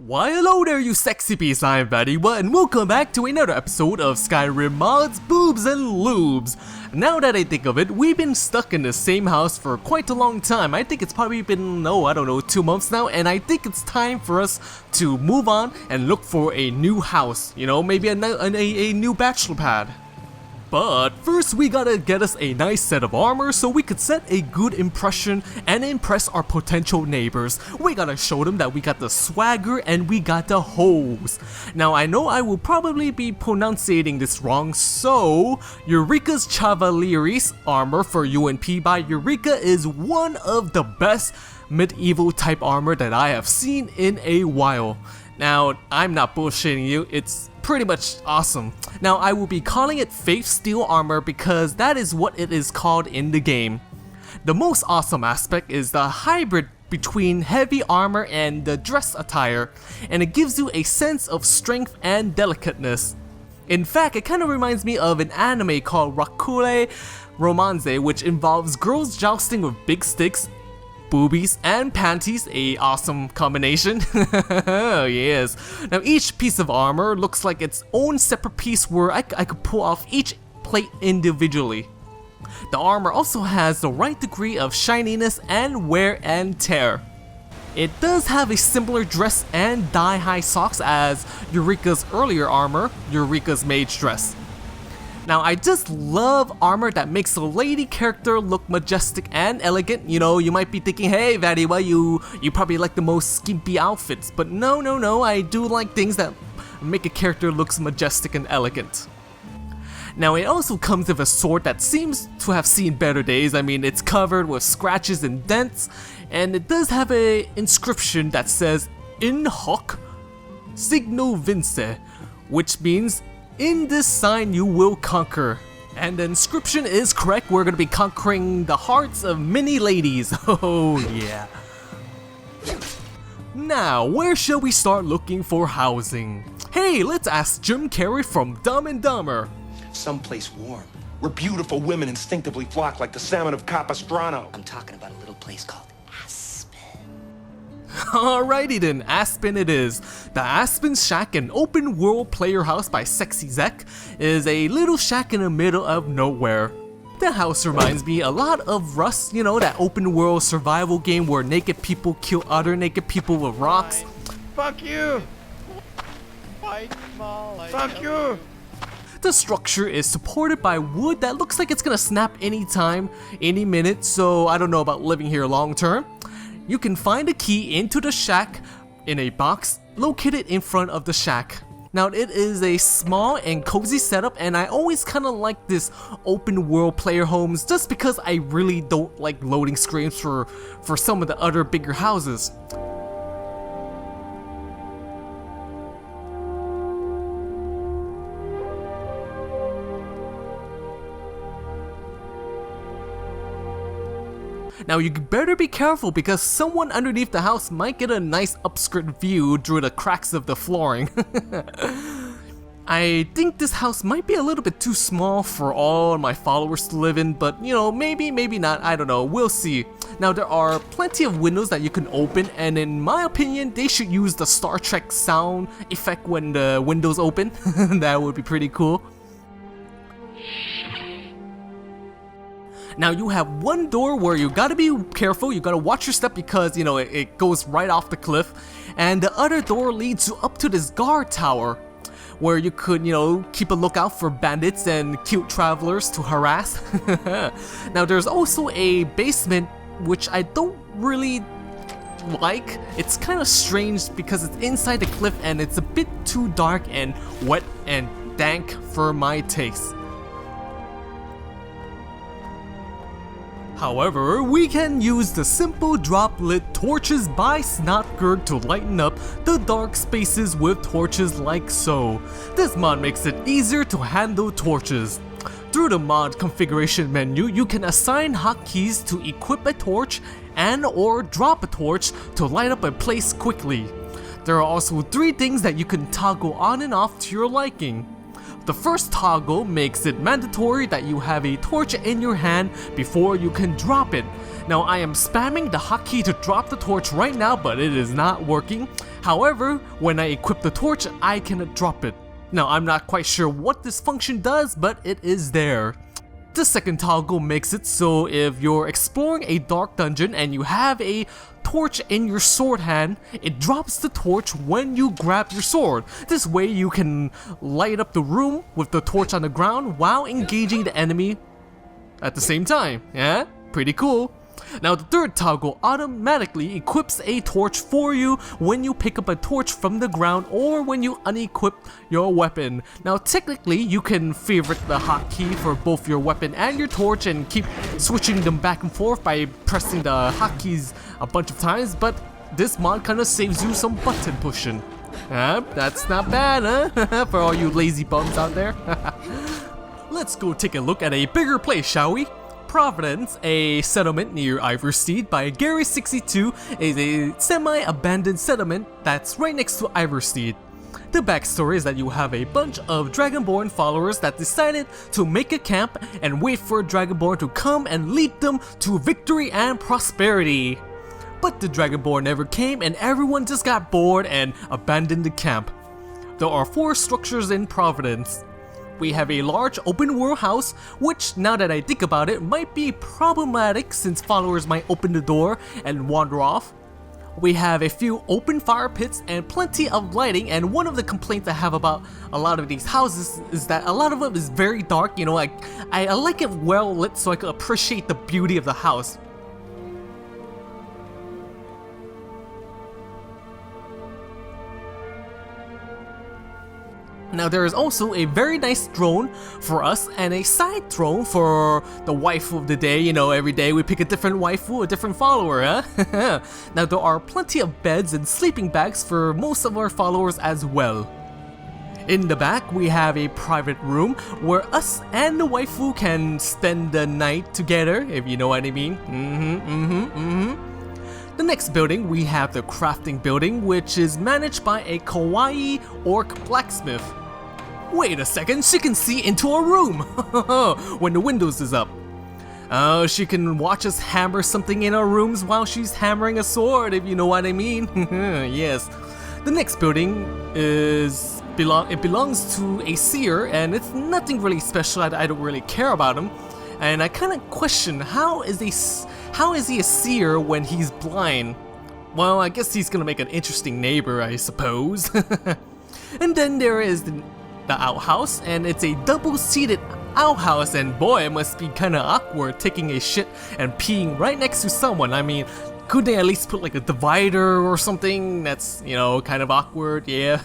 Why hello there you sexy beast, I'm VatiWah and welcome back to another episode of Skyrim mods, Boobs and Lubes. Now that I think of it, we've been stuck in the same house for quite a long time. I think it's probably been, 2 months now, and I think it's time for us to move on and look for a new house. You know, maybe a new bachelor pad. But first we gotta get us a nice set of armor so we could set a good impression and impress our potential neighbors. We gotta show them that we got the swagger and we got the hose. Now I know I will probably be pronouncing this wrong, so Yurica's Chevaleresse armor for UNP by Yurica is one of the best medieval type armor that I have seen in a while. Now, I'm not bullshitting you, it's pretty much awesome. Now, I will be calling it Faith Steel Armor because that is what it is called in the game. The most awesome aspect is the hybrid between heavy armor and the dress attire, and it gives you a sense of strength and delicateness. In fact, it kind of reminds me of an anime called Walkure Romanze, which involves girls jousting with big sticks, boobies and panties, a awesome combination. Yes. Now each piece of armor looks like its own separate piece where I could pull off each plate individually. The armor also has the right degree of shininess and wear and tear. It does have a similar dress and thigh-high socks as Yurica's earlier armor, Yurica's mage dress. Now I just love armor that makes a lady character look majestic and elegant. You know, you might be thinking, hey VatiWah, you probably like the most skimpy outfits, but no, I do like things that make a character looks majestic and elegant. Now it also comes with a sword that seems to have seen better days. I mean, it's covered with scratches and dents, and it does have a inscription that says In Hoc Signo Vince, which means in this sign you will conquer. And the inscription is correct, we're gonna be conquering the hearts of many ladies. Oh yeah. Now, where shall we start looking for housing? Hey, let's ask Jim Carrey from Dumb and Dumber. Someplace warm, where beautiful women instinctively flock like the salmon of Capistrano. I'm talking about a little place called Aspen. Alrighty then, Aspen it is. The Aspen Shack, an open world player house by Sexy Zek, is a little shack in the middle of nowhere. The house reminds me a lot of Rust, you know, that open world survival game where naked people kill other naked people with rocks. Fuck you! Fuck you! The structure is supported by wood that looks like it's gonna snap anytime, any minute, so I don't know about living here long term. You can find a key into the shack in a box located in front of the shack. Now it is a small and cozy setup, and I always kind of like this open world player homes just because I really don't like loading screens for some of the other bigger houses. Now you better be careful because someone underneath the house might get a nice upskirt view through the cracks of the flooring. I think this house might be a little bit too small for all my followers to live in, but you know, maybe not, I don't know, we'll see. Now there are plenty of windows that you can open, and in my opinion they should use the Star Trek sound effect when the windows open. That would be pretty cool. Now you have one door where you gotta be careful, you gotta watch your step because, you know, it goes right off the cliff. And the other door leads you up to this guard tower where you could, you know, keep a lookout for bandits and cute travelers to harass. Now there's also a basement which I don't really like. It's kind of strange because it's inside the cliff and it's a bit too dark and wet and dank for my taste. However, we can use the simple drop-lit torches by Snotgurg to lighten up the dark spaces with torches like so. This mod makes it easier to handle torches. Through the mod configuration menu, you can assign hotkeys to equip a torch and or drop a torch to light up a place quickly. There are also 3 things that you can toggle on and off to your liking. The first toggle makes it mandatory that you have a torch in your hand before you can drop it. Now I am spamming the hotkey to drop the torch right now, but it is not working. However, when I equip the torch, I cannot drop it. Now, I'm not quite sure what this function does, but it is there. The second toggle makes it so if you're exploring a dark dungeon and you have a torch in your sword hand, it drops the torch when you grab your sword. This way you can light up the room with the torch on the ground while engaging the enemy at the same time. Yeah, pretty cool. Now the third toggle automatically equips a torch for you when you pick up a torch from the ground or when you unequip your weapon. Now technically you can favorite the hotkey for both your weapon and your torch and keep switching them back and forth by pressing the hotkeys a bunch of times, but this mod kinda saves you some button pushing. That's not bad, huh? For all you lazy bums out there. Let's go take a look at a bigger place, shall we? Providence, a settlement near Ivarstead by Gary62, is a semi-abandoned settlement that's right next to Ivarstead. The backstory is that you have a bunch of Dragonborn followers that decided to make a camp and wait for a Dragonborn to come and lead them to victory and prosperity. But the Dragonborn never came and everyone just got bored and abandoned the camp. There are 4 structures in Providence. We have a large open world house, which now that I think about it might be problematic since followers might open the door and wander off. We have a few open fire pits and plenty of lighting, and one of the complaints I have about a lot of these houses is that a lot of them is very dark. You know, I like it well lit so I can appreciate the beauty of the house. Now there is also a very nice throne for us and a side throne for the waifu of the day. You know, every day we pick a different waifu, a different follower, huh? Now there are plenty of beds and sleeping bags for most of our followers as well. In the back we have a private room where us and the waifu can spend the night together, if you know what I mean. The next building we have the crafting building, which is managed by a kawaii orc blacksmith. Wait a second, she can see into our room when the windows is up. Oh, she can watch us hammer something in our rooms while she's hammering a sword, if you know what I mean. Yes. The next building is it belongs to a seer, and it's nothing really special. I don't really care about him, and I kind of question how is he a seer when he's blind? Well, I guess he's gonna make an interesting neighbor, I suppose. And then there is the outhouse, and it's a double-seated outhouse, and boy, it must be kinda awkward taking a shit and peeing right next to someone. I mean, could they at least put like a divider or something? That's, you know, kind of awkward, yeah.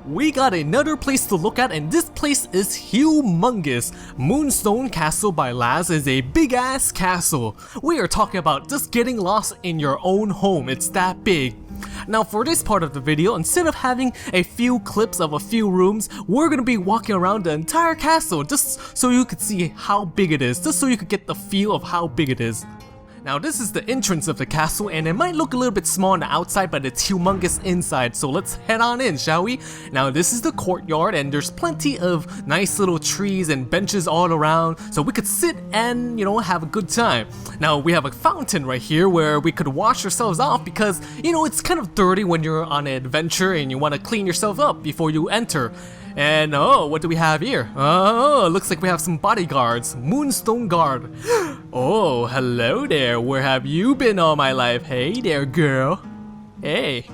We got another place to look at, and this place is humongous. Moonstone Castle by Laz is a big ass castle. We are talking about just getting lost in your own home, it's that big. Now for this part of the video, instead of having a few clips of a few rooms, we're gonna be walking around the entire castle just so you could see how big it is, just so you could get the feel of how big it is. Now this is the entrance of the castle, and it might look a little bit small on the outside, but it's humongous inside, so let's head on in, shall we? Now this is the courtyard, and there's plenty of nice little trees and benches all around, so we could sit and, you know, have a good time. Now we have a fountain right here where we could wash ourselves off because, you know, it's kind of dirty when you're on an adventure and you want to clean yourself up before you enter. And oh, what do we have here? Oh, looks like we have some bodyguards. Moonstone Guard. Oh, hello there. Where have you been all my life? Hey there, girl. Hey.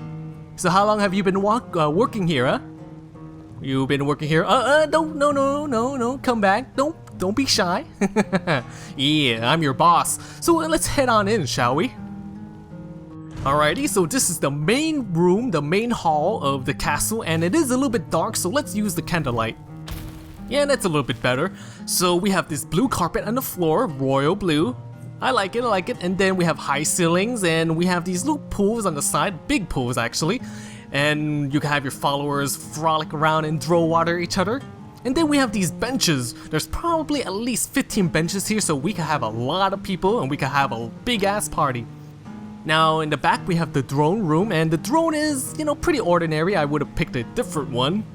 So how long have you been working here, huh? You've been working here? No. Come back. Don't be shy. Yeah, I'm your boss. So let's head on in, shall we? Alrighty, so this is the main room, the main hall of the castle, and it is a little bit dark, so let's use the candlelight. Yeah, that's a little bit better. So we have this blue carpet on the floor, royal blue. I like it, and then we have high ceilings, and we have these little pools on the side, big pools actually. And you can have your followers frolic around and throw water at each other. And then we have these benches. There's probably at least 15 benches here, so we can have a lot of people, and we can have a big ass party. Now in the back we have the throne room, and the throne is, you know, pretty ordinary. I would have picked a different one.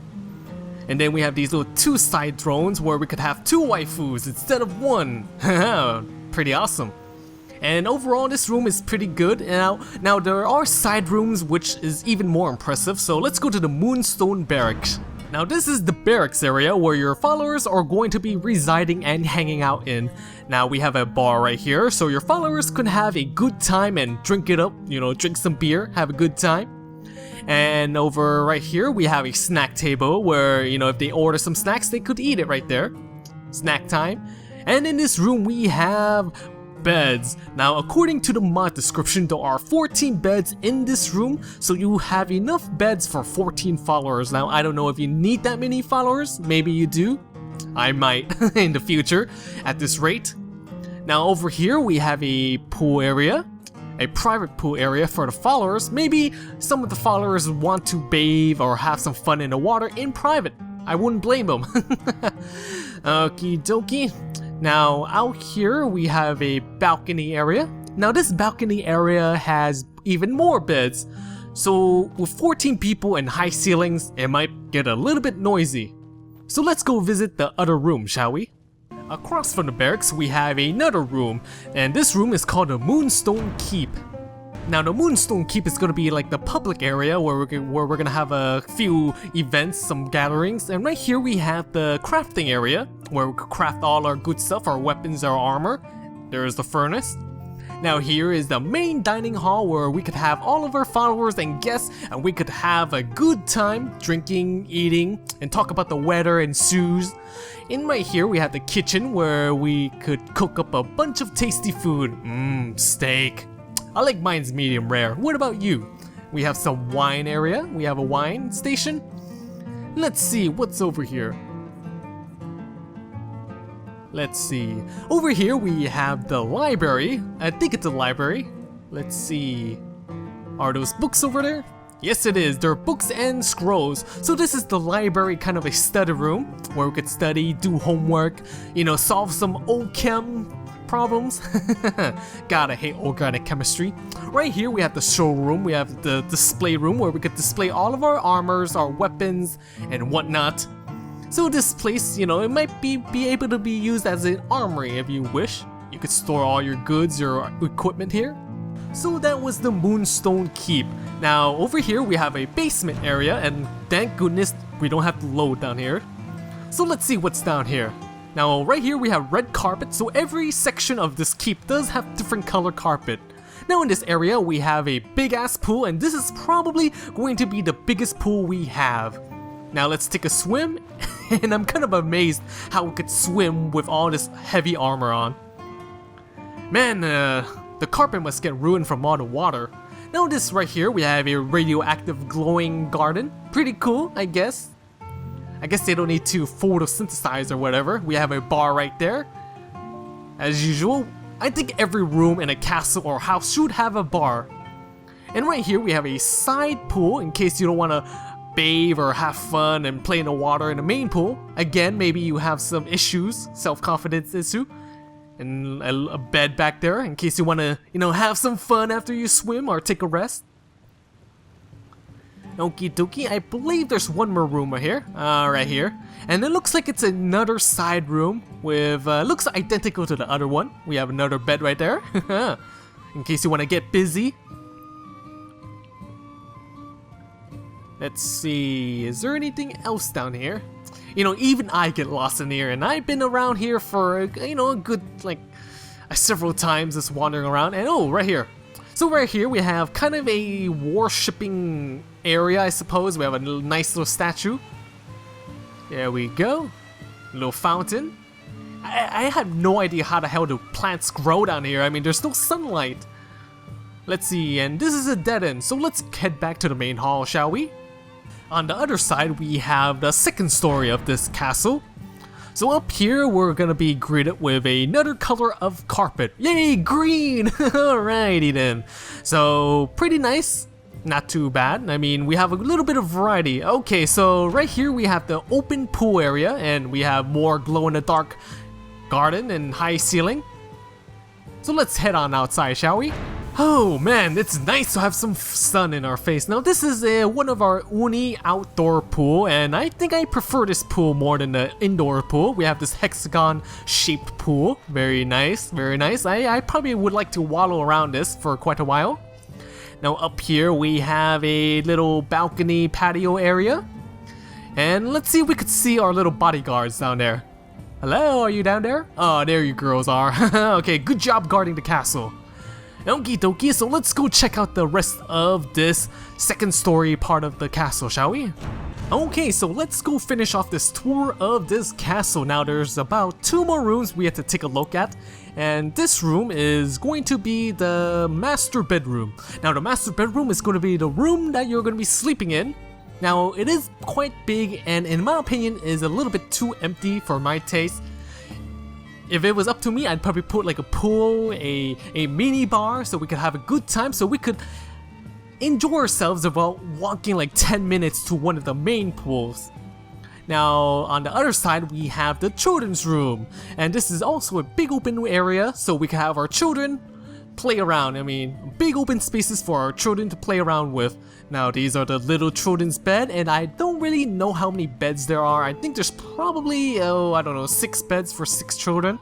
And then we have these little 2 side thrones where we could have 2 waifus instead of 1. Pretty awesome. And overall, this room is pretty good. Now there are side rooms which is even more impressive, so let's go to the Moonstone Barracks. Now this is the barracks area where your followers are going to be residing and hanging out in. Now we have a bar right here, so your followers can have a good time and drink it up, you know, drink some beer, have a good time. And over right here we have a snack table where, you know, if they order some snacks they could eat it right there. Snack time. And in this room we have beds. Now according to the mod description there are 14 beds in this room, so you have enough beds for 14 followers. Now I don't know if you need that many followers, maybe you do. I might in the future at this rate. Now over here we have a pool area, a private pool area for the followers. Maybe some of the followers want to bathe or have some fun in the water in private. I wouldn't blame them. Okie dokie. Now out here we have a balcony area. Now this balcony area has even more beds. So with 14 people and high ceilings, it might get a little bit noisy. So let's go visit the other room, shall we? Across from the barracks we have another room, and this room is called the Moonstone Keep. Now the Moonstone Keep is going to be like the public area where we're going to have a few events, some gatherings. And right here we have the crafting area where we could craft all our good stuff, our weapons, our armor. There's the furnace. Now here is the main dining hall where we could have all of our followers and guests, and we could have a good time drinking, eating, and talk about the weather and shoes. And right here we have the kitchen where we could cook up a bunch of tasty food. Steak. I like mine's medium rare. What about you? We have some wine area. We have a wine station. Let's see what's over here. Let's see. Over here we have the library. I think it's a library. Let's see. Are those books over there? Yes it is. There are books and scrolls. So this is the library, kind of a study room where we could study, do homework, you know, solve some OChem problems. God, I hate organic chemistry. Right here we have the showroom. We have the display room where we could display all of our armors, our weapons, and whatnot. So this place, you know, it might be able to be used as an armory if you wish. You could store all your goods, your equipment here. So that was the Moonstone Keep. Now over here we have a basement area, and thank goodness we don't have to load down here. So let's see what's down here. Now right here we have red carpet, so every section of this keep does have different color carpet. Now in this area we have a big ass pool, and this is probably going to be the biggest pool we have. Now let's take a swim, and I'm kind of amazed how we could swim with all this heavy armor on. Man, the carpet must get ruined from all the water. Now this right here we have a radioactive glowing garden. Pretty cool, I guess. I guess they don't need to photosynthesize or whatever. We have a bar right there. As usual, I think every room in a castle or house should have a bar. And right here we have a side pool in case you don't want to bathe or have fun and play in the water in the main pool. Again, maybe you have some issues, self-confidence issue. And a bed back there in case you want to, you know, have some fun after you swim or take a rest. Okie dokie, I believe there's one more room right here. Right here. And it looks like it's another side room with, looks identical to the other one. We have another bed right there. In case you want to get busy. Let's see, is there anything else down here? You know, even I get lost in here, and I've been around here for, you know, a good, like, several times just wandering around. And oh, right here. So right here we have kind of a worshipping area, I suppose. We have a nice little statue. There we go. Little fountain. I have no idea how the hell the plants grow down here. I mean, there's no sunlight. Let's see, and this is a dead end, so let's head back to the main hall, shall we? On the other side, we have the second story of this castle. So up here, we're gonna be greeted with another color of carpet. Yay, green! Alrighty then. So, pretty nice. Not too bad. I mean, we have a little bit of variety. Okay, so right here we have the open pool area, and we have more glow-in-the-dark garden and high ceiling. So let's head on outside, shall we? Oh man, it's nice to have some sun in our face. Now this is one of our uni outdoor pool, and I think I prefer this pool more than the indoor pool. We have this hexagon shaped pool. Very nice, very nice. I probably would like to waddle around this for quite a while. Now up here we have a little balcony patio area. And let's see if we could see our little bodyguards down there. Hello, are you down there? Oh, there you girls are. Okay, good job guarding the castle. Okie dokie, so let's go check out the rest of this second story part of the castle, shall we? Okay, so let's go finish off this tour of this castle. Now there's about 2 more rooms we have to take a look at, and this room is going to be the master bedroom. Now the master bedroom is going to be the room that you're going to be sleeping in. Now it is quite big, and in my opinion is a little bit too empty for my taste. If it was up to me, I'd probably put like a pool, a mini bar, so we could have a good time, so we could enjoy ourselves about walking like 10 minutes to one of the main pools. Now on the other side we have the children's room, and this is also a big open area, so we can have our children play around. I mean, big open spaces for our children to play around with. Now these are the little children's bed, and I don't really know how many beds there are. I think there's probably, I don't know, 6 beds for 6 children.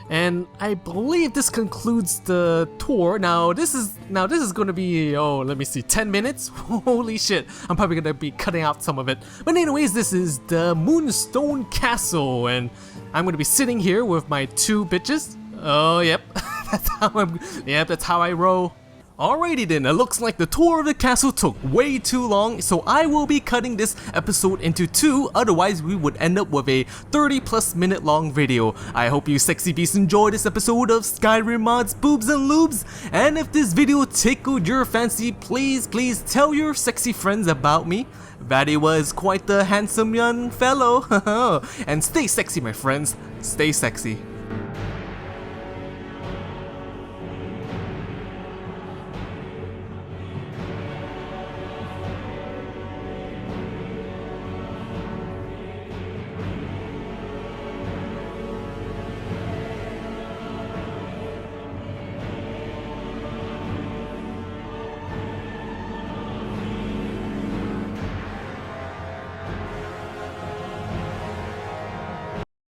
And I believe this concludes the tour. Now this is going to be, let me see, 10 minutes? Holy shit, I'm probably going to be cutting out some of it. But anyways, this is the Moonstone Castle, and I'm going to be sitting here with my 2 bitches. Oh, yep. That's how I roll. Alrighty then, it looks like the tour of the castle took way too long, so I will be cutting this episode into 2, otherwise we would end up with a 30+ minute long video. I hope you sexy beasts enjoyed this episode of Skyrim Mods, Boobs and Lubes, and if this video tickled your fancy, please tell your sexy friends about me. VatiWah is quite the handsome young fellow, and stay sexy my friends, stay sexy.